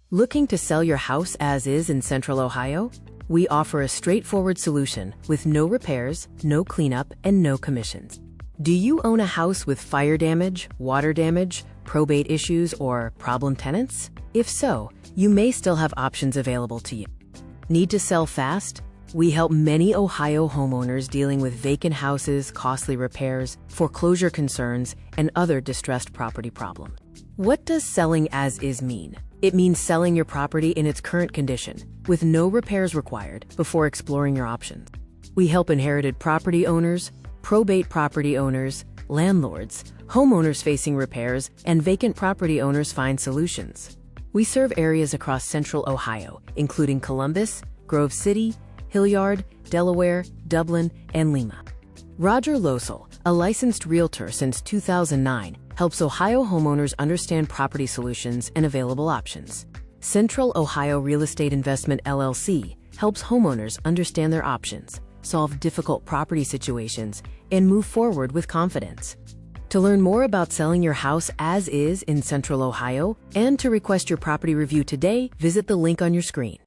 Looking to sell your house as is in Central Ohio? We offer a straightforward solution with no repairs, no cleanup, and no commissions. Do you own a house with fire damage, water damage, probate issues, or problem tenants? If so, you may still have options available to you. Need to sell fast? We help many Ohio homeowners dealing with vacant houses, costly repairs, foreclosure concerns, and other distressed property problems. What does selling as is mean? It means selling your property in its current condition, with no repairs required, before exploring your options. We help inherited property owners, probate property owners, landlords, homeowners facing repairs, and vacant property owners find solutions. We serve areas across Central Ohio, including Columbus, Grove City, Hilliard, Delaware, Dublin, and Lima. Roger Losel, a licensed realtor since 2009, helps Ohio homeowners understand property solutions and available options. Central Ohio Real Estate Investment LLC helps homeowners understand their options, solve difficult property situations, and move forward with confidence. To learn more about selling your house as is in Central Ohio and to request your property review today, visit the link on your screen.